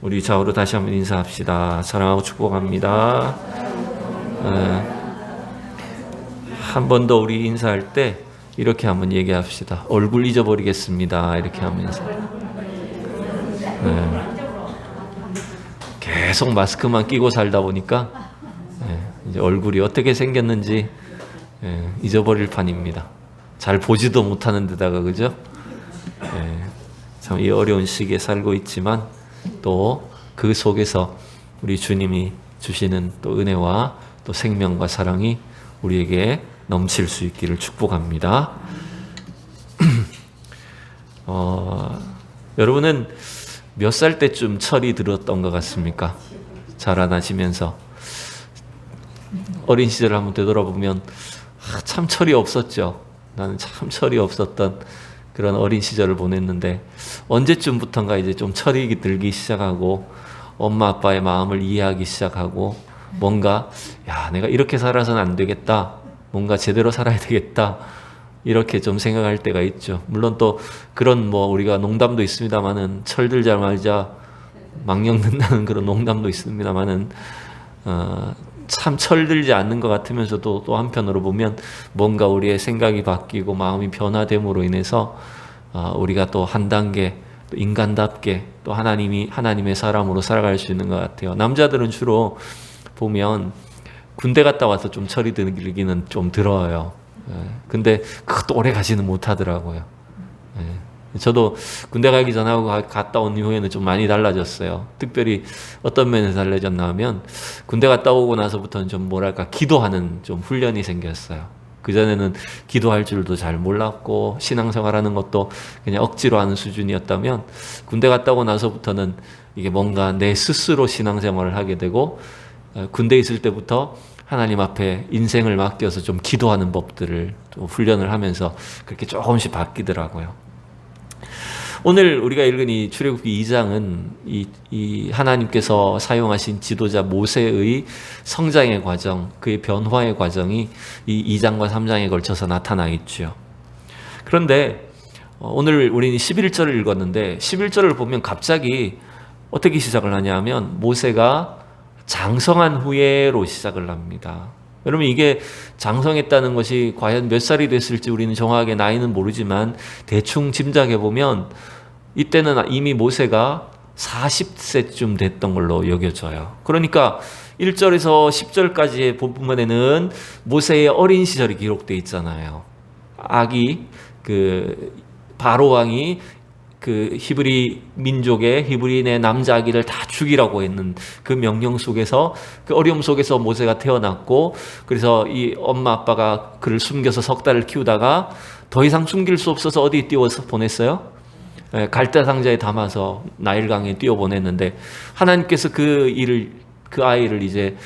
우리 좌우로 다시 한번 인사합시다. 사랑하고 축복합니다. 한 번 더 우리 인사할 때 이렇게 한번 얘기합시다. 얼굴 잊어버리겠습니다. 이렇게 하면서. 계속 마스크만 끼고 살다 보니까 이제 얼굴이 어떻게 생겼는지 잊어버릴 판입니다. 잘 보지도 못하는 데다가, 그죠? 참 이 어려운 시기에 살고 있지만 또 그 속에서 우리 주님이 주시는 또 은혜와 또 생명과 사랑이 우리에게 넘칠 수 있기를 축복합니다. 여러분은 몇 살 때쯤 철이 들었던 것 같습니까? 자라나시면서 어린 시절을 한번 되돌아보면 참 철이 없었죠. 나는 참 철이 없었던 그런 어린 시절을 보냈는데, 언제쯤부턴가 이제 좀 철이 들기 시작하고 엄마 아빠의 마음을 이해하기 시작하고 뭔가 내가 이렇게 살아서는 안 되겠다, 뭔가 제대로 살아야 되겠다, 이렇게 좀 생각할 때가 있죠. 물론 또 그런 우리가 농담도 있습니다만은, 철들자 말자 망령 든다는 그런 농담도 있습니다만은 참 철들지 않는 것 같으면서도 또 한편으로 보면 뭔가 우리의 생각이 바뀌고 마음이 변화됨으로 인해서 우리가 또 한 단계 또 인간답게 또 하나님의 사람으로 살아갈 수 있는 것 같아요. 남자들은 주로 보면 군대 갔다 와서 좀 철이 들기는 좀 들어요. 근데 그것도 오래 가지는 못하더라고요. 저도 군대 가기 전하고 갔다 온 이후에는 좀 많이 달라졌어요. 특별히 어떤 면에서 달라졌나 하면, 군대 갔다 오고 나서부터는 좀 기도하는 좀 훈련이 생겼어요. 그전에는 기도할 줄도 잘 몰랐고 신앙생활하는 것도 그냥 억지로 하는 수준이었다면, 군대 갔다 오고 나서부터는 이게 뭔가 내 스스로 신앙생활을 하게 되고, 군대에 있을 때부터 하나님 앞에 인생을 맡겨서 좀 기도하는 법들을 또 훈련을 하면서 그렇게 조금씩 바뀌더라고요. 오늘 우리가 읽은 이 출애굽기 2장은 이 하나님께서 사용하신 지도자 모세의 성장의 과정, 그의 변화의 과정이 이 2장과 3장에 걸쳐서 나타나 있죠. 그런데 오늘 우리는 11절을 읽었는데, 11절을 보면 갑자기 어떻게 시작을 하냐면 모세가 장성한 후에로 시작을 합니다. 여러분, 이게 장성했다는 것이 과연 몇 살이 됐을지 우리는 정확하게 나이는 모르지만 대충 짐작해 보면 이때는 이미 모세가 40세쯤 됐던 걸로 여겨져요. 그러니까 1절에서 10절까지의 부분에는 모세의 어린 시절이 기록되어 있잖아요. 아기 바로 왕이 히브리 민족의 히브리인의 남자 아기를 다 죽이라고 했는 그 명령 속에서, 그 어려움 속에서 모세가 태어났고, 그래서 이 엄마 아빠가 그를 숨겨서 석 달을 키우다가 더 이상 숨길 수 없어서 어디 띄워서 보냈어요? 갈대 상자에 담아서 나일강에 띄워 보냈는데, 하나님께서 그 아이를 이제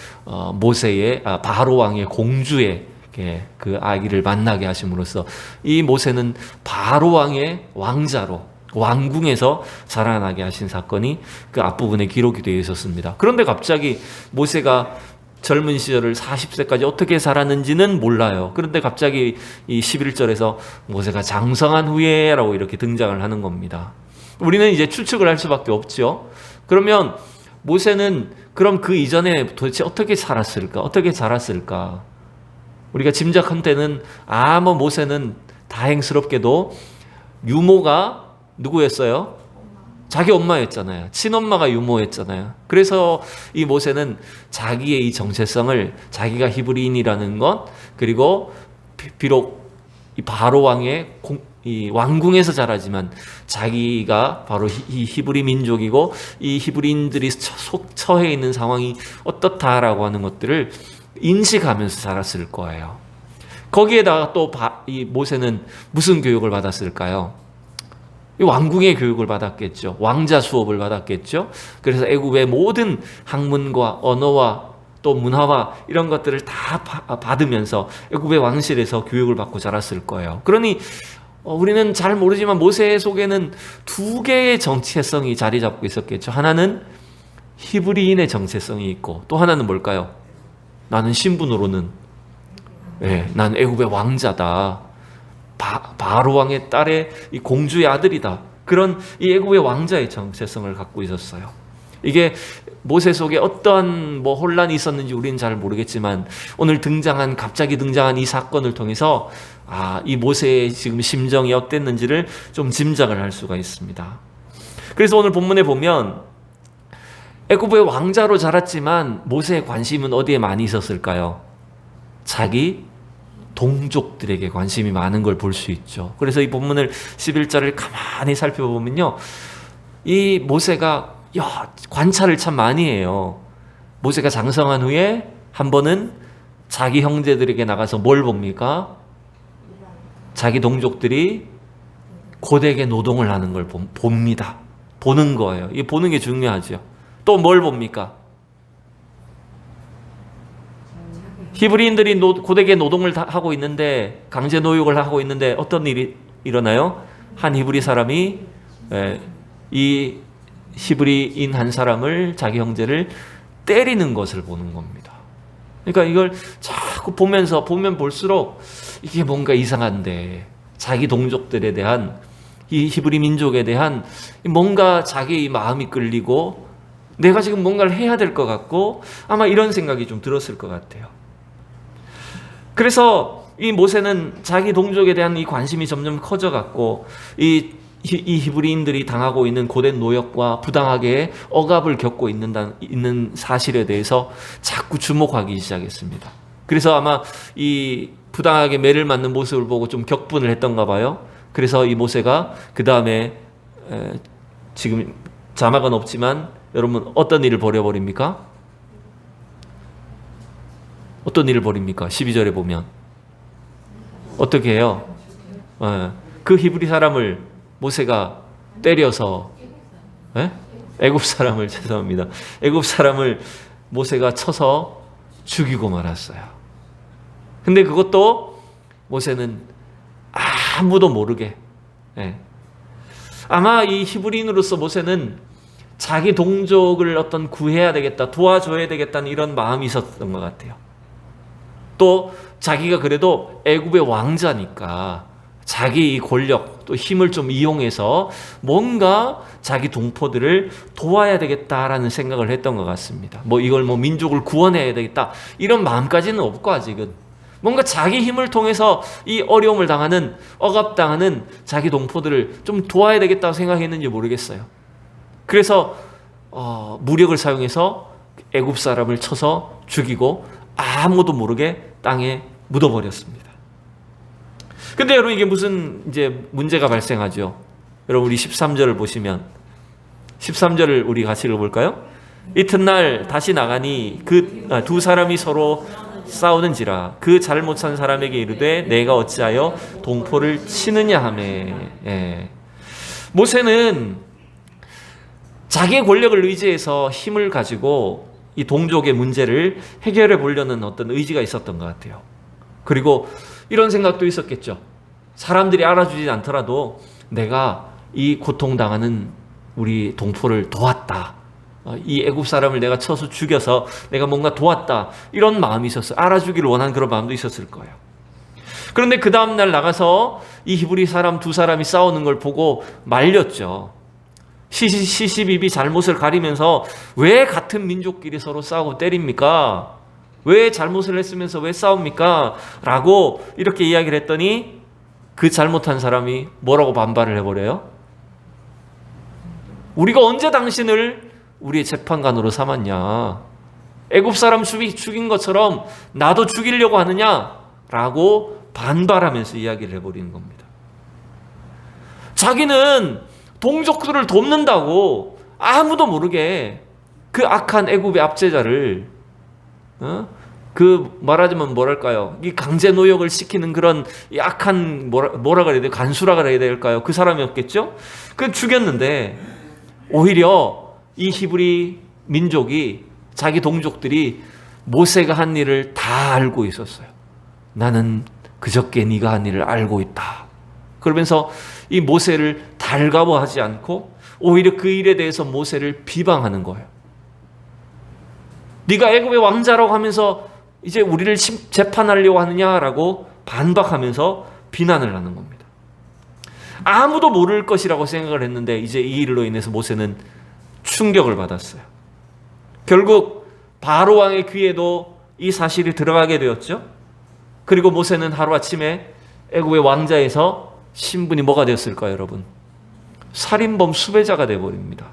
모세의 바로 왕의 공주의 그 아기를 만나게 하심으로써 이 모세는 바로 왕의 왕자로 왕궁에서 자라나게 하신 사건이 그 앞부분에 기록이 되어 있었습니다. 그런데 갑자기 모세가 젊은 시절을 40세까지 어떻게 살았는지는 몰라요. 그런데 갑자기 이 11절에서 모세가 장성한 후에라고 이렇게 등장을 하는 겁니다. 우리는 이제 추측을 할 수밖에 없죠. 그러면 모세는 그럼 그 이전에 도대체 어떻게 살았을까? 어떻게 자랐을까? 우리가 짐작한 때는 모세는 다행스럽게도 유모가 누구였어요? 자기 엄마였잖아요. 친엄마가 유모였잖아요. 그래서 이 모세는 자기의 이 정체성을, 자기가 히브리인이라는 것, 그리고 비록 이 바로 왕의 이 왕궁에서 자라지만 자기가 바로 이 히브리 민족이고 이 히브리인들이 처해 있는 상황이 어떻다라고 하는 것들을 인식하면서 자랐을 거예요. 거기에다가 또 이 모세는 무슨 교육을 받았을까요? 왕궁의 교육을 받았겠죠. 왕자 수업을 받았겠죠. 그래서 애굽의 모든 학문과 언어와 또 문화와 이런 것들을 다 받으면서 애굽의 왕실에서 교육을 받고 자랐을 거예요. 그러니 우리는 잘 모르지만 모세 속에는 두 개의 정체성이 자리 잡고 있었겠죠. 하나는 히브리인의 정체성이 있고, 또 하나는 뭘까요? 나는 신분으로는 난 애굽의 왕자다. 바로 왕의 딸의 이 공주의 아들이다. 그런 이 애굽의 왕자의 정체성을 갖고 있었어요. 이게 모세 속에 어떠한 혼란이 있었는지 우리는 잘 모르겠지만 오늘 갑자기 등장한 이 사건을 통해서 이 모세의 지금 심정이 어땠는지를 좀 짐작을 할 수가 있습니다. 그래서 오늘 본문에 보면 애굽의 왕자로 자랐지만 모세의 관심은 어디에 많이 있었을까요? 자기 동족들에게 관심이 많은 걸 볼 수 있죠. 그래서 이 본문을 11절을 가만히 살펴보면요, 이 모세가 관찰을 참 많이 해요. 모세가 장성한 후에 한 번은 자기 형제들에게 나가서 뭘 봅니까? 자기 동족들이 고되게 노동을 하는 걸 봅니다. 보는 거예요. 이 보는 게 중요하죠. 또 뭘 봅니까? 히브리인들이 고되게 노동을 하고 있는데, 강제 노역을 하고 있는데 어떤 일이 일어나요? 한 히브리 사람이 이 히브리인 한 사람을, 자기 형제를 때리는 것을 보는 겁니다. 그러니까 이걸 자꾸 보면 볼수록 이게 뭔가 이상한데, 자기 동족들에 대한, 이 히브리 민족에 대한 뭔가 자기의 마음이 끌리고 내가 지금 뭔가를 해야 될 것 같고 아마 이런 생각이 좀 들었을 것 같아요. 그래서 이 모세는 자기 동족에 대한 이 관심이 점점 커져갔고 이 히브리인들이 당하고 있는 고된 노역과 부당하게 억압을 겪고 있는 사실에 대해서 자꾸 주목하기 시작했습니다. 그래서 아마 이 부당하게 매를 맞는 모습을 보고 좀 격분을 했던가 봐요. 그래서 이 모세가 그 다음에 지금 자막은 없지만 여러분 어떤 일을 벌여버립니까? 어떤 일을 벌입니까? 12절에 보면 어떻게 해요? 그 히브리 사람을 모세가 때려서, 애굽 사람을, 죄송합니다, 애굽 사람을 모세가 쳐서 죽이고 말았어요. 근데 그것도 모세는 아무도 모르게, 아마 이 히브리인으로서 모세는 자기 동족을 구해야 되겠다, 도와줘야 되겠다는 이런 마음이 있었던 것 같아요. 또 자기가 그래도 애굽의 왕자니까 자기 이 권력 또 힘을 좀 이용해서 뭔가 자기 동포들을 도와야 되겠다라는 생각을 했던 것 같습니다. 이걸 민족을 구원해야 되겠다 이런 마음까지는 없고, 아직은 뭔가 자기 힘을 통해서 이 어려움을 당하는, 억압당하는 자기 동포들을 좀 도와야 되겠다고 생각했는지 모르겠어요. 그래서 무력을 사용해서 애굽 사람을 쳐서 죽이고 아무도 모르게 땅에 묻어버렸습니다. 근데 여러분, 이게 무슨 문제가 발생하죠? 여러분, 우리 13절을 보시면, 13절을 우리 같이 읽어볼까요? 이튿날 다시 나가니 두 사람이 서로 싸우는지라 그 잘못 산 사람에게 이르되 내가 어찌하여 동포를 치느냐 하매. 모세는 자기의 권력을 의지해서 힘을 가지고 이 동족의 문제를 해결해 보려는 어떤 의지가 있었던 것 같아요. 그리고 이런 생각도 있었겠죠. 사람들이 알아주지 않더라도 내가 이 고통당하는 우리 동포를 도왔다, 이 애굽 사람을 내가 쳐서 죽여서 내가 뭔가 도왔다, 이런 마음이 있었어요. 알아주기를 원하는 그런 마음도 있었을 거예요. 그런데 그 다음날 나가서 이 히브리 사람 두 사람이 싸우는 걸 보고 말렸죠. 시시비비 잘못을 가리면서 왜 같은 민족끼리 서로 싸우고 때립니까? 왜 잘못을 했으면서 왜 싸웁니까? 라고 이렇게 이야기를 했더니 그 잘못한 사람이 뭐라고 반발을 해버려요? 우리가 언제 당신을 우리의 재판관으로 삼았냐? 애굽 사람 죽인 것처럼 나도 죽이려고 하느냐? 라고 반발하면서 이야기를 해버리는 겁니다. 자기는 동족들을 돕는다고 아무도 모르게 그 악한 애굽의 압제자를, 말하자면 뭐랄까요, 이 강제 노역을 시키는 그런 이 악한 뭐라 그래야 돼요? 간수라 그래야 될까요? 그 사람이었겠죠? 그 죽였는데 오히려 이 히브리 민족이, 자기 동족들이 모세가 한 일을 다 알고 있었어요. 나는 그저께 네가 한 일을 알고 있다. 그러면서 이 모세를 달가워하지 않고 오히려 그 일에 대해서 모세를 비방하는 거예요. 네가 애굽의 왕자라고 하면서 이제 우리를 재판하려고 하느냐라고 반박하면서 비난을 하는 겁니다. 아무도 모를 것이라고 생각을 했는데 이제 이 일로 인해서 모세는 충격을 받았어요. 결국 바로 왕의 귀에도 이 사실이 들어가게 되었죠. 그리고 모세는 하루아침에 애굽의 왕자에서 신분이 뭐가 되었을까요, 여러분? 살인범 수배자가 되어버립니다.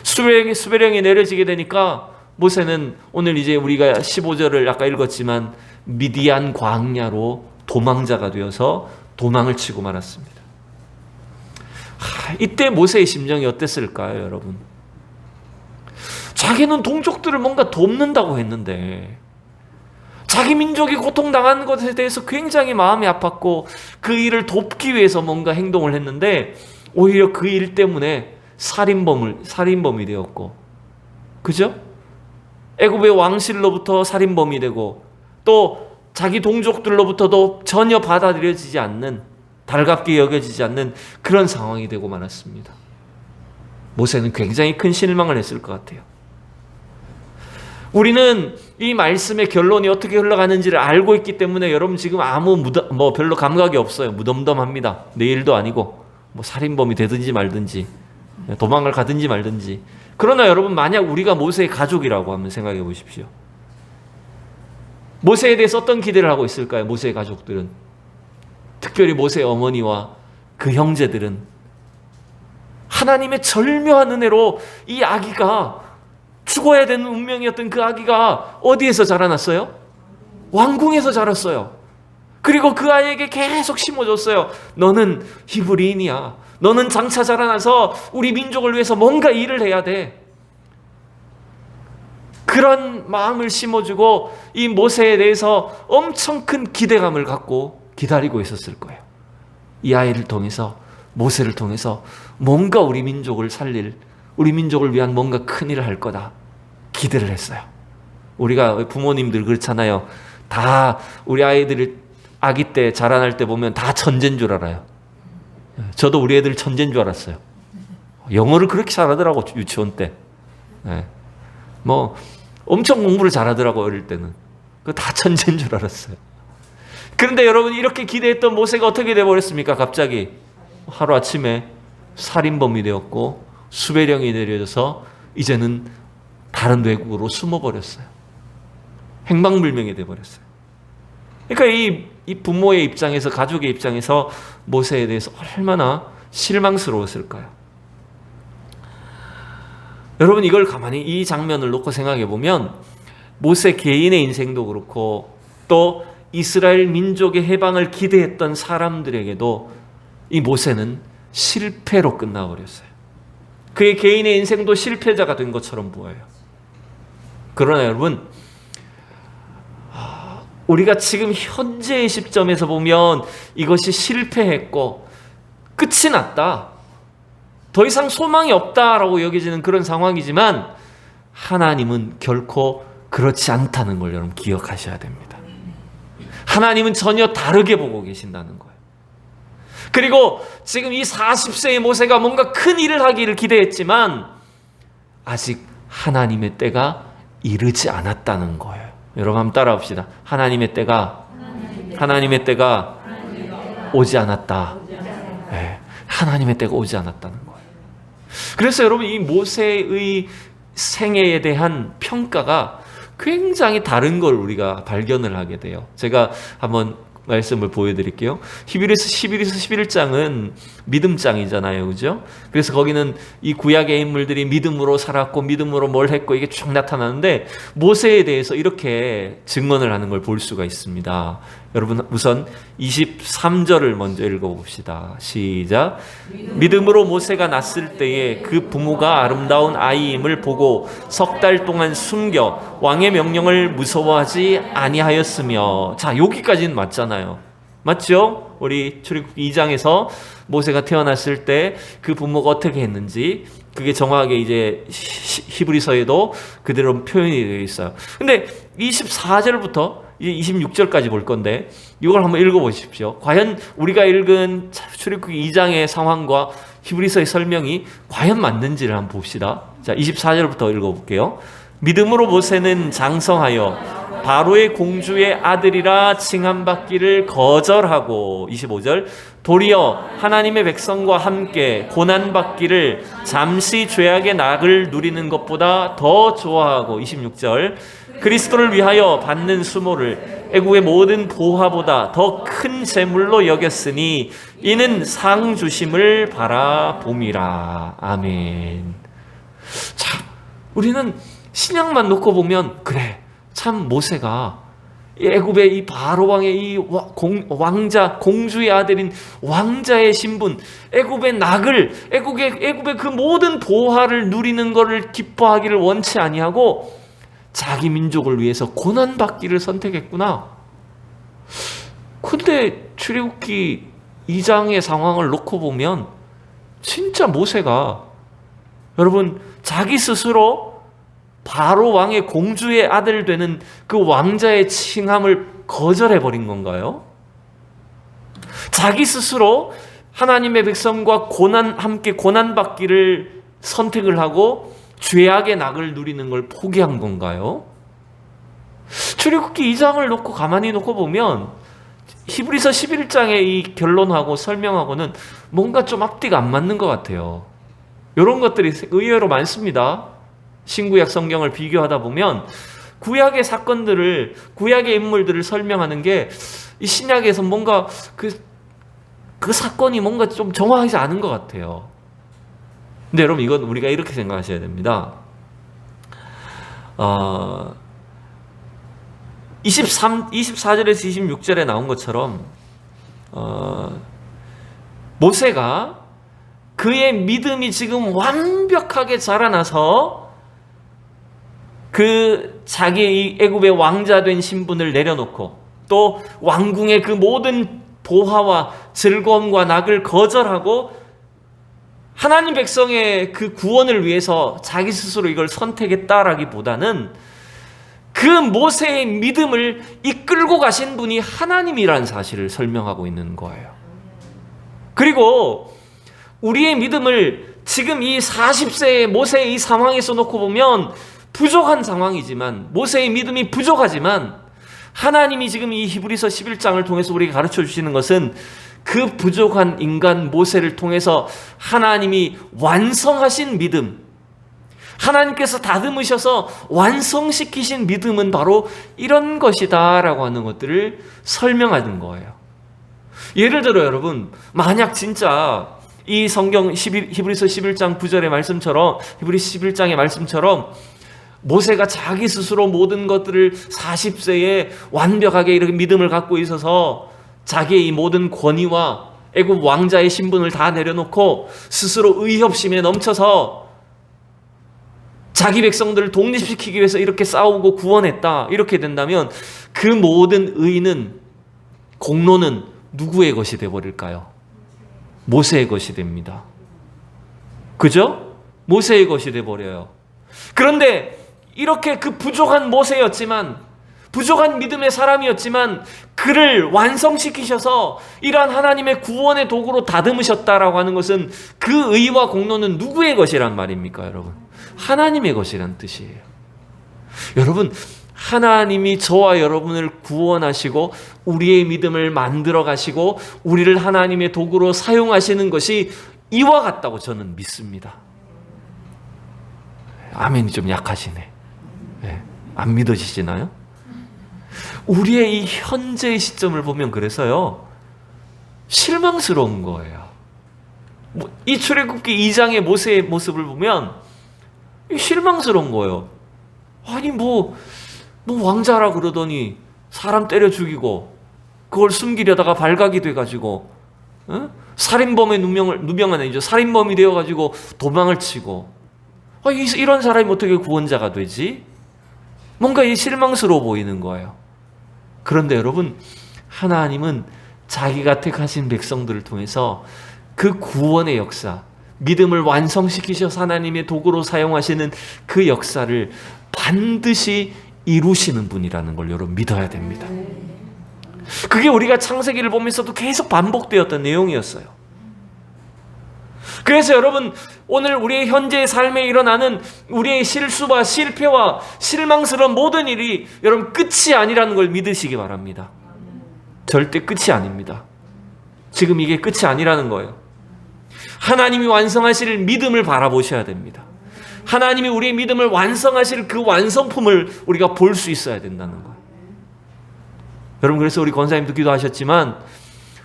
수배령이 내려지게 되니까 모세는 오늘 이제 우리가 15절을 아까 읽었지만 미디안 광야로 도망자가 되어서 도망을 치고 말았습니다. 이때 모세의 심정이 어땠을까요, 여러분? 자기는 동족들을 뭔가 돕는다고 했는데 자기 민족이 고통당하는 것에 대해서 굉장히 마음이 아팠고 그 일을 돕기 위해서 뭔가 행동을 했는데 오히려 그 일 때문에 살인범이 되었고, 그죠? 애굽의 왕실로부터 살인범이 되고 또 자기 동족들로부터도 전혀 받아들여지지 않는, 달갑게 여겨지지 않는 그런 상황이 되고 말았습니다. 모세는 굉장히 큰 실망을 했을 것 같아요. 우리는 이 말씀의 결론이 어떻게 흘러가는지를 알고 있기 때문에 여러분 지금 별로 감각이 없어요. 무덤덤합니다. 내일도 아니고 살인범이 되든지 말든지 도망을 가든지 말든지. 그러나 여러분, 만약 우리가 모세의 가족이라고 한번 생각해 보십시오. 모세에 대해서 어떤 기대를 하고 있을까요? 모세의 가족들은, 특별히 모세의 어머니와 그 형제들은 하나님의 절묘한 은혜로 이 아기가, 죽어야 되는 운명이었던 그 아기가 어디에서 자라났어요? 왕궁에서 자랐어요. 그리고 그 아이에게 계속 심어줬어요. 너는 히브리인이야. 너는 장차 자라나서 우리 민족을 위해서 뭔가 일을 해야 돼. 그런 마음을 심어주고 이 모세에 대해서 엄청 큰 기대감을 갖고 기다리고 있었을 거예요. 이 아이를 통해서, 모세를 통해서 뭔가 우리 민족을 살릴, 우리 민족을 위한 뭔가 큰 일을 할 거다 기대를 했어요. 우리가 부모님들 그렇잖아요. 다 우리 아이들이 아기 때 자라날 때 보면 다 천재인 줄 알아요. 저도 우리 애들 천재인 줄 알았어요. 영어를 그렇게 잘하더라고, 유치원 때. 엄청 공부를 잘하더라고, 어릴 때는. 그거 다 천재인 줄 알았어요. 그런데 여러분, 이렇게 기대했던 모세가 어떻게 돼버렸습니까? 갑자기 하루아침에 살인범이 되었고 수배령이 내려져서 이제는 다른 외국으로 숨어버렸어요. 행방불명이 돼버렸어요. 그러니까 이 부모의 입장에서, 가족의 입장에서 모세에 대해서 얼마나 실망스러웠을까요? 여러분, 이걸 가만히 이 장면을 놓고 생각해 보면 모세 개인의 인생도 그렇고 또 이스라엘 민족의 해방을 기대했던 사람들에게도 이 모세는 실패로 끝나버렸어요. 그의 개인의 인생도 실패자가 된 것처럼 보여요. 그러나 여러분, 우리가 지금 현재의 시점에서 보면 이것이 실패했고 끝이 났다, 더 이상 소망이 없다라고 여겨지는 그런 상황이지만 하나님은 결코 그렇지 않다는 걸 여러분 기억하셔야 됩니다. 하나님은 전혀 다르게 보고 계신다는 거예요. 그리고 지금 이 40세의 모세가 뭔가 큰 일을 하기를 기대했지만 아직 하나님의 때가 이르지 않았다는 거예요. 여러분 한번 따라합시다. 하나님의 때가 오지 않았다. 네, 하나님의 때가 오지 않았다는 거예요. 그래서 여러분, 이 모세의 생애에 대한 평가가 굉장히 다른 걸 우리가 발견을 하게 돼요. 제가 한번 말씀을 보여드릴게요. 히브리서 11장은 믿음장이잖아요, 그죠? 그래서 거기는 이 구약의 인물들이 믿음으로 살았고 믿음으로 뭘 했고 이게 쭉 나타나는데 모세에 대해서 이렇게 증언을 하는 걸 볼 수가 있습니다. 여러분, 우선 23절을 먼저 읽어봅시다. 시작. 믿음으로 모세가 낳았을 때에 그 부모가 아름다운 아이임을 보고 석 달 동안 숨겨 왕의 명령을 무서워하지 아니하였으며. 자, 여기까지는 맞잖아요. 맞죠? 우리 출애굽기 2장에서 모세가 태어났을 때 그 부모가 어떻게 했는지 그게 정확하게 이제 히브리서에도 그대로 표현이 되어 있어요. 근데 24절부터 이제 26절까지 볼 건데 이걸 한번 읽어보십시오. 과연 우리가 읽은 출애굽기 2장의 상황과 히브리서의 설명이 과연 맞는지를 한번 봅시다. 자, 24절부터 읽어볼게요. 믿음으로 모세는 장성하여 바로의 공주의 아들이라 칭함받기를 거절하고 25절 도리어 하나님의 백성과 함께 고난받기를 잠시 죄악의 낙을 누리는 것보다 더 좋아하고 26절 그리스도를 위하여 받는 수모를 애국의 모든 보화보다 더 큰 재물로 여겼으니 이는 상 주심을 바라봄이라. 아멘. 자, 우리는 신약만 놓고 보면 그래, 참 모세가 애굽의 이 바로 왕의 이 왕자 공주의 아들인 왕자의 신분, 애굽의 낙을 애굽의 그 모든 보화를 누리는 것을 기뻐하기를 원치 아니하고 자기 민족을 위해서 고난 받기를 선택했구나. 근데 출애굽기 2장의 상황을 놓고 보면 진짜 모세가 여러분 자기 스스로 바로 왕의 공주의 아들 되는 그 왕자의 칭함을 거절해버린 건가요? 자기 스스로 하나님의 백성과 함께 고난받기를 선택을 하고 죄악의 낙을 누리는 걸 포기한 건가요? 출애굽기 2장을 놓고 가만히 놓고 보면 히브리서 11장의 이 결론하고 설명하고는 뭔가 좀 앞뒤가 안 맞는 것 같아요. 이런 것들이 의외로 많습니다. 신구약 성경을 비교하다 보면 구약의 사건들을, 구약의 인물들을 설명하는 게 이 신약에서 뭔가 그 사건이 뭔가 좀 정확하지 않은 것 같아요. 근데 여러분, 이건 우리가 이렇게 생각하셔야 됩니다. 24절에서 26절에 나온 것처럼 모세가 그의 믿음이 지금 완벽하게 자라나서 그 자기의 애굽의 왕자 된 신분을 내려놓고 또 왕궁의 그 모든 보화와 즐거움과 낙을 거절하고 하나님 백성의 그 구원을 위해서 자기 스스로 이걸 선택했다라기보다는 그 모세의 믿음을 이끌고 가신 분이 하나님이라는 사실을 설명하고 있는 거예요. 그리고 우리의 믿음을 지금 이 40세의 모세의 이 상황에서 놓고 보면 부족한 상황이지만, 모세의 믿음이 부족하지만 하나님이 지금 이 히브리서 11장을 통해서 우리에게 가르쳐 주시는 것은 그 부족한 인간 모세를 통해서 하나님이 완성하신 믿음, 하나님께서 다듬으셔서 완성시키신 믿음은 바로 이런 것이다 라고 하는 것들을 설명하는 거예요. 예를 들어 여러분, 만약 진짜 이 성경 히브리서 11장 9절의 말씀처럼, 히브리서 11장의 말씀처럼 모세가 자기 스스로 모든 것들을 40세에 완벽하게 이렇게 믿음을 갖고 있어서 자기의 이 모든 권위와 애굽 왕자의 신분을 다 내려놓고 스스로 의협심에 넘쳐서 자기 백성들을 독립시키기 위해서 이렇게 싸우고 구원했다, 이렇게 된다면 그 모든 의는, 공로는 누구의 것이 되어버릴까요? 모세의 것이 됩니다. 그죠? 모세의 것이 되어버려요. 그런데 이렇게 그 부족한 모세였지만, 부족한 믿음의 사람이었지만 그를 완성시키셔서 이러한 하나님의 구원의 도구로 다듬으셨다라고 하는 것은 그 의와 공로는 누구의 것이란 말입니까, 여러분? 하나님의 것이란 뜻이에요. 여러분, 하나님이 저와 여러분을 구원하시고 우리의 믿음을 만들어 가시고 우리를 하나님의 도구로 사용하시는 것이 이와 같다고 저는 믿습니다. 아멘이 좀 약하시네. 네. 안 믿어지시나요? 우리의 이 현재의 시점을 보면 그래서요, 실망스러운 거예요. 이 출애굽기 2장의 모세의 모습을 보면 실망스러운 거예요. 아니 뭐 왕자라 그러더니 사람 때려 죽이고 그걸 숨기려다가 발각이 돼가지고 살인범의 누명은 아니죠. 살인범이 되어가지고 도망을 치고, 이런 사람이 어떻게 구원자가 되지? 뭔가 실망스러워 보이는 거예요. 그런데 여러분, 하나님은 자기가 택하신 백성들을 통해서 그 구원의 역사, 믿음을 완성시키셔서 하나님의 도구로 사용하시는 그 역사를 반드시 이루시는 분이라는 걸 여러분 믿어야 됩니다. 그게 우리가 창세기를 보면서도 계속 반복되었던 내용이었어요. 그래서 여러분, 오늘 우리의 현재의 삶에 일어나는 우리의 실수와 실패와 실망스러운 모든 일이 여러분 끝이 아니라는 걸 믿으시기 바랍니다. 절대 끝이 아닙니다. 지금 이게 끝이 아니라는 거예요. 하나님이 완성하실 믿음을 바라보셔야 됩니다. 하나님이 우리의 믿음을 완성하실 그 완성품을 우리가 볼 수 있어야 된다는 거예요. 여러분, 그래서 우리 권사님도 기도하셨지만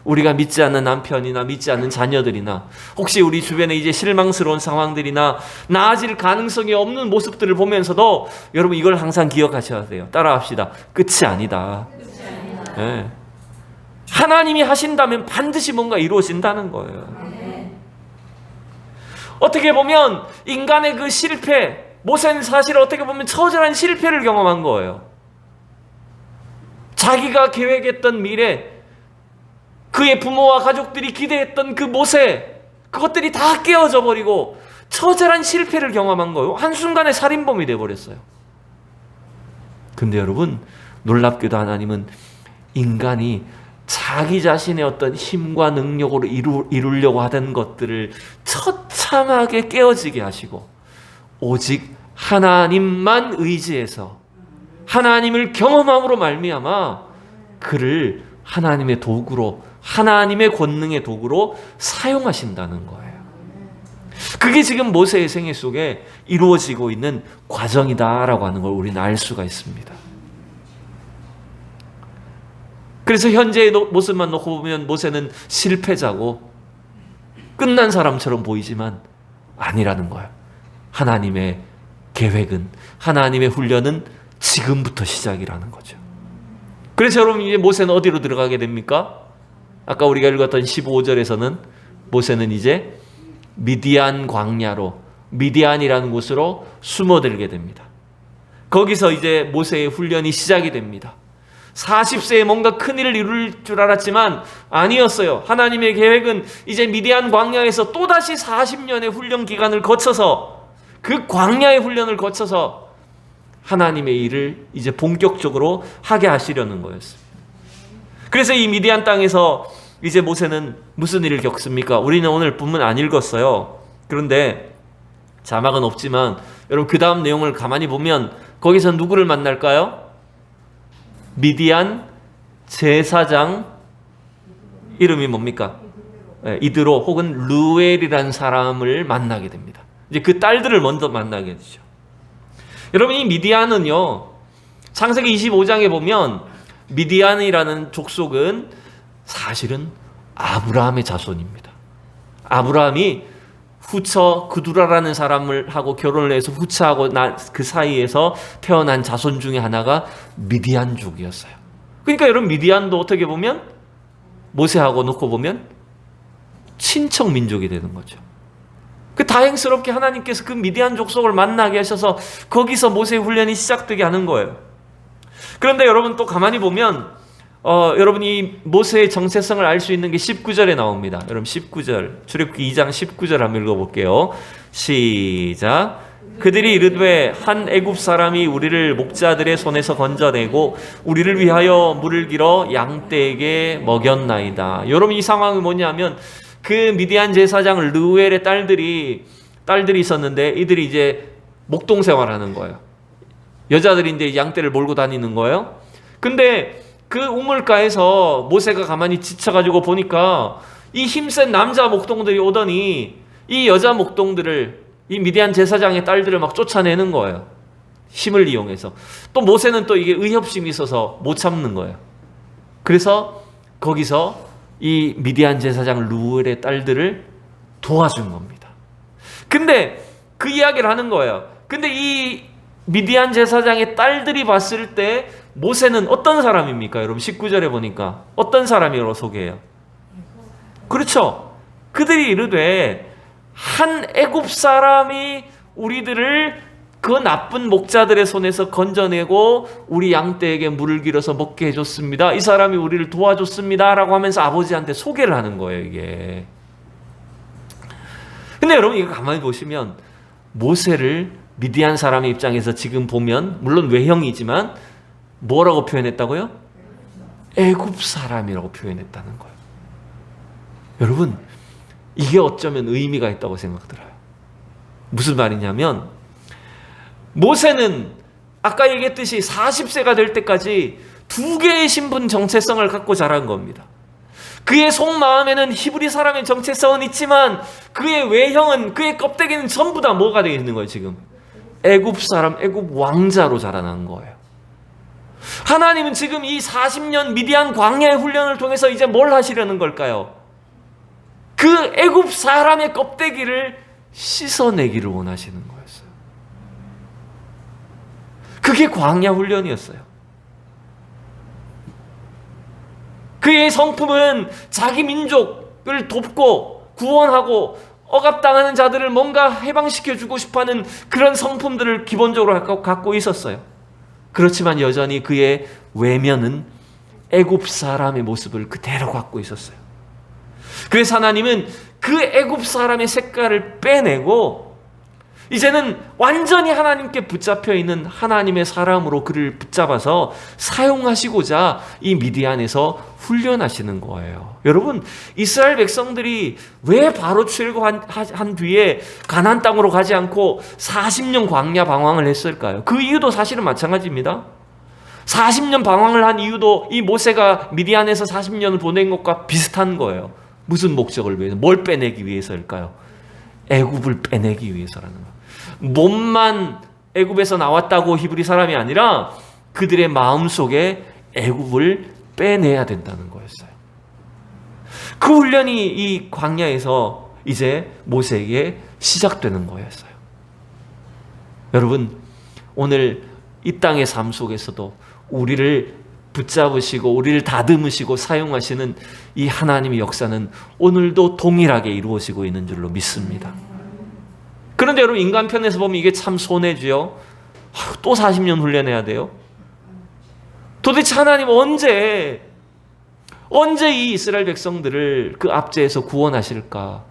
우리가 믿지 않는 남편이나 믿지 않는 자녀들이나 혹시 우리 주변에 이제 실망스러운 상황들이나 나아질 가능성이 없는 모습들을 보면서도 여러분 이걸 항상 기억하셔야 돼요. 따라합시다. 끝이 아니다. 네. 하나님이 하신다면 반드시 뭔가 이루어진다는 거예요. 어떻게 보면 인간의 그 실패, 모세는 사실 어떻게 보면 처절한 실패를 경험한 거예요. 자기가 계획했던 미래, 그의 부모와 가족들이 기대했던 그 모세, 그것들이 다 깨어져 버리고 처절한 실패를 경험한 거예요. 한순간에 살인범이 되어버렸어요. 근데 여러분, 놀랍게도 하나님은 인간이 자기 자신의 어떤 힘과 능력으로 이루려고 하던 것들을 처참하게 깨어지게 하시고 오직 하나님만 의지해서 하나님을 경험함으로 말미암아 그를 하나님의 도구로, 하나님의 권능의 도구로 사용하신다는 거예요. 그게 지금 모세의 생애 속에 이루어지고 있는 과정이다라고 하는 걸 우리는 알 수가 있습니다. 그래서 현재의 모습만 놓고 보면 모세는 실패자고 끝난 사람처럼 보이지만 아니라는 거예요. 하나님의 계획은, 하나님의 훈련은 지금부터 시작이라는 거죠. 그래서 여러분, 이제 모세는 어디로 들어가게 됩니까? 아까 우리가 읽었던 15절에서는 모세는 이제 미디안 광야로, 미디안이라는 곳으로 숨어들게 됩니다. 거기서 이제 모세의 훈련이 시작이 됩니다. 40세에 뭔가 큰일을 이룰 줄 알았지만 아니었어요. 하나님의 계획은 이제 미디안 광야에서 또다시 40년의 훈련 기간을 거쳐서, 그 광야의 훈련을 거쳐서 하나님의 일을 이제 본격적으로 하게 하시려는 거였습니다. 그래서 이 미디안 땅에서 이제 모세는 무슨 일을 겪습니까? 우리는 오늘 본문 안 읽었어요. 그런데 자막은 없지만 여러분, 그 다음 내용을 가만히 보면 거기서 누구를 만날까요? 미디안 제사장 이름이 뭡니까? 이드로 혹은 르웰이라는 사람을 만나게 됩니다. 이제 그 딸들을 먼저 만나게 되죠. 여러분, 이 미디안은요, 창세기 25장에 보면 미디안이라는 족속은 사실은 아브라함의 자손입니다. 아브라함이 후처 그두라라는 사람을 하고 결혼을 해서 후처하고 그 사이에서 태어난 자손 중에 하나가 미디안족이었어요. 그러니까 여러분, 미디안도 어떻게 보면 모세하고 놓고 보면 친척 민족이 되는 거죠. 그 다행스럽게 하나님께서 그 미디안 족속을 만나게 하셔서 거기서 모세의 훈련이 시작되게 하는 거예요. 그런데 여러분, 또 가만히 보면 여러분이 모세의 정체성을 알 수 있는 게 19절에 나옵니다. 여러분, 19절, 출애굽기 2장 19절 한번 읽어볼게요. 시작. 그들이 이르되 한 애굽 사람이 우리를 목자들의 손에서 건져내고 우리를 위하여 물을 길어 양떼에게 먹였나이다. 여러분, 이 상황이 뭐냐면 그 미디안 제사장 르웰의 딸들이 있었는데 이들이 이제 목동 생활하는 거예요. 여자들인데 양떼를 몰고 다니는 거예요. 근데 그 우물가에서 모세가 가만히 지쳐가지고 보니까 이 힘센 남자 목동들이 오더니 이 여자 목동들을, 이 미디안 제사장의 딸들을 막 쫓아내는 거예요. 힘을 이용해서. 또 모세는 또 이게 의협심이 있어서 못 참는 거예요. 그래서 거기서 이 미디안 제사장 르웰의 딸들을 도와준 겁니다. 근데 그 이야기를 하는 거예요. 근데 이 미디안 제사장의 딸들이 봤을 때 모세는 어떤 사람입니까? 여러분, 19절에 보니까 어떤 사람이라고 소개해요? 그렇죠. 그들이 이르되 한 애굽 사람이 우리들을 그 나쁜 목자들의 손에서 건져내고 우리 양떼에게 물을 길어서 먹게 해줬습니다. 이 사람이 우리를 도와줬습니다. 라고 하면서 아버지한테 소개를 하는 거예요, 이게. 근데 여러분, 이거 가만히 보시면 모세를 미디안 사람의 입장에서 지금 보면 물론 외형이지만 뭐라고 표현했다고요? 애굽 사람이라고 표현했다는 거예요. 여러분, 이게 어쩌면 의미가 있다고 생각 들어요. 무슨 말이냐면 모세는 아까 얘기했듯이 40세가 될 때까지 두 개의 신분 정체성을 갖고 자란 겁니다. 그의 속마음에는 히브리 사람의 정체성은 있지만 그의 외형은, 그의 껍데기는 전부 다 뭐가 되어 있는 거예요. 지금 애굽 사람, 애굽 왕자로 자라난 거예요. 하나님은 지금 이 40년 미디안 광야의 훈련을 통해서 이제 뭘 하시려는 걸까요? 그 애굽 사람의 껍데기를 씻어내기를 원하시는 거였어요. 그게 광야 훈련이었어요. 그의 성품은 자기 민족을 돕고 구원하고 억압당하는 자들을 뭔가 해방시켜주고 싶어하는 그런 성품들을 기본적으로 갖고 있었어요. 그렇지만 여전히 그의 외면은 애굽 사람의 모습을 그대로 갖고 있었어요. 그래서 하나님은 그 애굽 사람의 색깔을 빼내고 이제는 완전히 하나님께 붙잡혀 있는 하나님의 사람으로 그를 붙잡아서 사용하시고자 이 미디안에서 훈련하시는 거예요. 여러분, 이스라엘 백성들이 왜 바로 출애굽한 뒤에 가나안 땅으로 가지 않고 40년 광야 방황을 했을까요? 그 이유도 사실은 마찬가지입니다. 40년 방황을 한 이유도 이 모세가 미디안에서 40년을 보낸 것과 비슷한 거예요. 무슨 목적을 위해서? 뭘 빼내기 위해서일까요? 애굽을 빼내기 위해서라는 거예요. 몸만 애굽에서 나왔다고 히브리 사람이 아니라 그들의 마음속에 애굽을 빼내야 된다는 거였어요. 그 훈련이 이 광야에서 이제 모세에게 시작되는 거였어요. 여러분, 오늘 이 땅의 삶 속에서도 우리를 붙잡으시고 우리를 다듬으시고 사용하시는 이 하나님의 역사는 오늘도 동일하게 이루어지고 있는 줄로 믿습니다. 그런데 여러분, 인간 편에서 보면 이게 참 손해지요. 또 40년 훈련해야 돼요. 도대체 하나님 언제 이 이스라엘 백성들을 그 압제에서 구원하실까?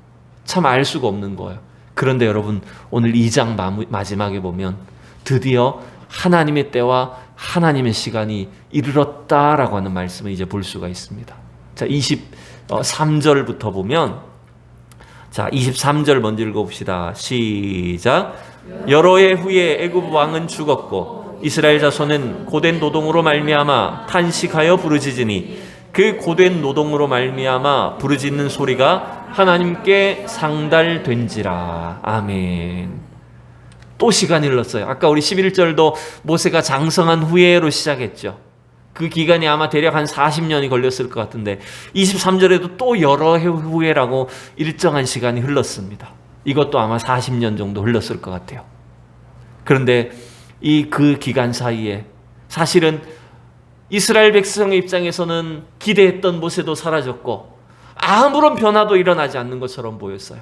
참 알 수가 없는 거예요. 그런데 여러분, 오늘 2장 마지막에 보면 드디어 하나님의 때와 하나님의 시간이 이르렀다라고 하는 말씀을 이제 볼 수가 있습니다. 자, 23절부터 보면, 자, 23절 먼저 읽어봅시다. 시작. 여러 해 후에 애굽 왕은 죽었고 이스라엘 자손은 고된 노동으로 말미암아 탄식하여 부르짖으니 그 고된 노동으로 말미암아 부르짖는 소리가 하나님께 상달된지라. 아멘. 또 시간이 흘렀어요. 아까 우리 11절도 모세가 장성한 후에로 시작했죠. 그 기간이 아마 대략 한 40년이 걸렸을 것 같은데 23절에도 또 여러 해 후에라고 일정한 시간이 흘렀습니다. 이것도 아마 40년 정도 흘렀을 것 같아요. 그런데 그 기간 사이에 사실은 이스라엘 백성의 입장에서는 기대했던 모세도 사라졌고 아무런 변화도 일어나지 않는 것처럼 보였어요.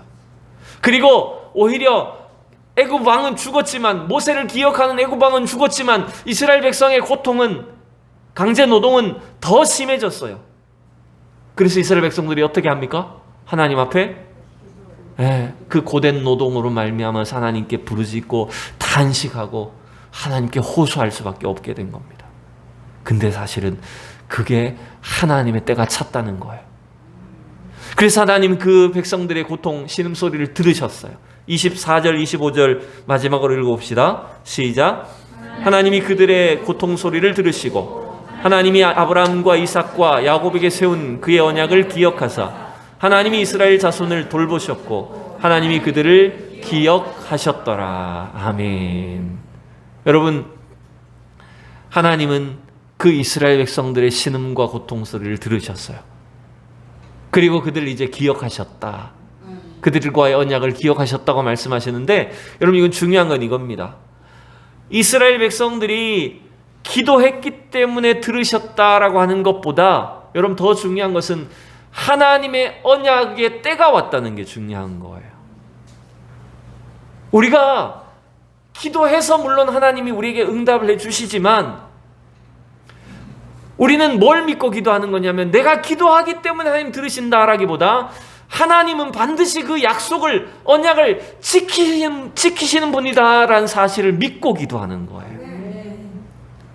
그리고 오히려 애굽 왕은 죽었지만, 모세를 기억하는 애굽 왕은 죽었지만 이스라엘 백성의 고통은, 강제 노동은 더 심해졌어요. 그래서 이스라엘 백성들이 어떻게 합니까? 하나님 앞에 그 고된 노동으로 말미암아 하나님께 부르짖고 탄식하고 하나님께 호소할 수밖에 없게 된 겁니다. 근데 사실은 그게 하나님의 때가 찼다는 거예요. 그래서 하나님 그 백성들의 고통, 신음소리를 들으셨어요. 24절, 25절 마지막으로 읽어봅시다. 시작. 하나님이 그들의 고통 소리를 들으시고 하나님이 아브라함과 이삭과 야곱에게 세운 그의 언약을 기억하사 하나님이 이스라엘 자손을 돌보셨고 하나님이 그들을 기억하셨더라. 아멘. 여러분, 하나님은 그 이스라엘 백성들의 신음과 고통 소리를 들으셨어요. 그리고 그들을 이제 기억하셨다. 그들과의 언약을 기억하셨다고 말씀하시는데, 여러분, 이건 중요한 건 이겁니다. 이스라엘 백성들이 기도했기 때문에 들으셨다라고 하는 것보다 여러분 더 중요한 것은 하나님의 언약의 때가 왔다는 게 중요한 거예요. 우리가 기도해서 물론 하나님이 우리에게 응답을 해주시지만 우리는 뭘 믿고 기도하는 거냐면, 내가 기도하기 때문에 하나님 들으신다라기보다 하나님은 반드시 그 약속을, 언약을 지키시는 분이다라는 사실을 믿고 기도하는 거예요.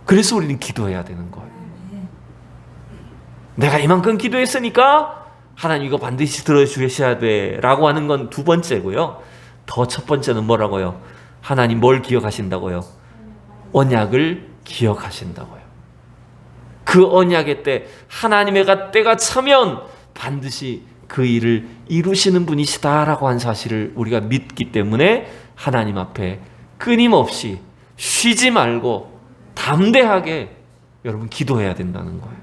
그래서 우리는 기도해야 되는 거예요. 내가 이만큼 기도했으니까 하나님 이거 반드시 들어주셔야 돼 라고 하는 건 두 번째고요. 더 첫 번째는 뭐라고요? 하나님 뭘 기억하신다고요? 언약을 기억하신다고요. 그 언약의 때, 하나님의 때가 차면 반드시 그 일을 이루시는 분이시다라고 한 사실을 우리가 믿기 때문에 하나님 앞에 끊임없이 쉬지 말고 담대하게 여러분 기도해야 된다는 거예요.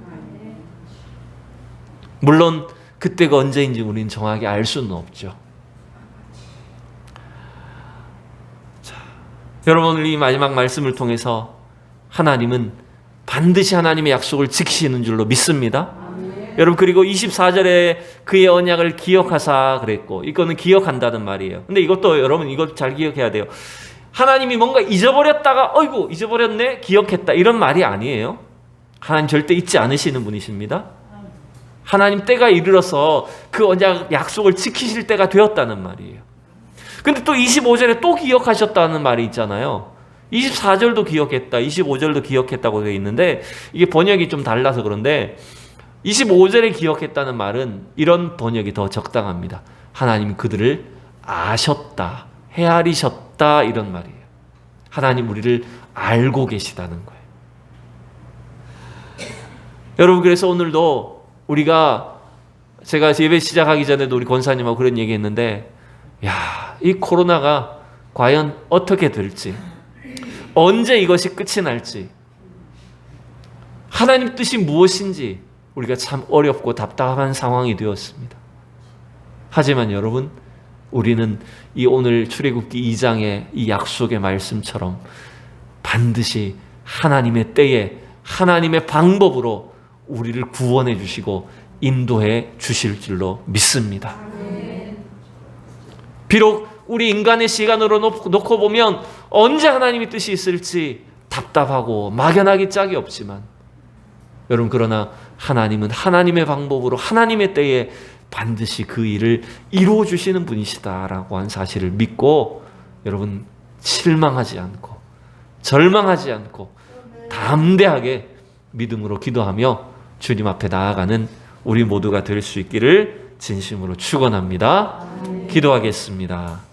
물론 그때가 언제인지 우리는 정확히 알 수는 없죠. 자, 여러분 오늘 이 마지막 말씀을 통해서 하나님은 반드시 하나님의 약속을 지키시는 줄로 믿습니다. 여러분 그리고 24절에 그의 언약을 기억하사 그랬고, 이거는 기억한다는 말이에요. 근데 이것도 여러분 이거 잘 기억해야 돼요. 하나님이 뭔가 잊어버렸다가 어이구 잊어버렸네 기억했다 이런 말이 아니에요. 하나님 절대 잊지 않으시는 분이십니다. 하나님 때가 이르러서 그 언약 약속을 지키실 때가 되었다는 말이에요. 근데 또 25절에 또 기억하셨다는 말이 있잖아요. 24절도 기억했다, 25절도 기억했다고 되어 있는데 이게 번역이 좀 달라서 그런데 25절에 기억했다는 말은 이런 번역이 더 적당합니다. 하나님이 그들을 아셨다, 헤아리셨다 이런 말이에요. 하나님 우리를 알고 계시다는 거예요. 여러분 그래서 오늘도 우리가, 제가 예배 시작하기 전에도 우리 권사님하고 그런 얘기했는데, 야, 이 코로나가 과연 어떻게 될지, 언제 이것이 끝이 날지, 하나님 뜻이 무엇인지 우리가 참 어렵고 답답한 상황이 되었습니다. 하지만 여러분 우리는 이 오늘 출애굽기 2장의 이 약속의 말씀처럼 반드시 하나님의 때에 하나님의 방법으로 우리를 구원해 주시고 인도해 주실 줄로 믿습니다. 비록 우리 인간의 시간으로 놓고 보면 언제 하나님의 뜻이 있을지 답답하고 막연하기 짝이 없지만 여러분 그러나 하나님은 하나님의 방법으로 하나님의 때에 반드시 그 일을 이루어 주시는 분이시다라고 한 사실을 믿고 여러분 실망하지 않고 절망하지 않고 담대하게 믿음으로 기도하며 주님 앞에 나아가는 우리 모두가 될 수 있기를 진심으로 축원합니다. 기도하겠습니다.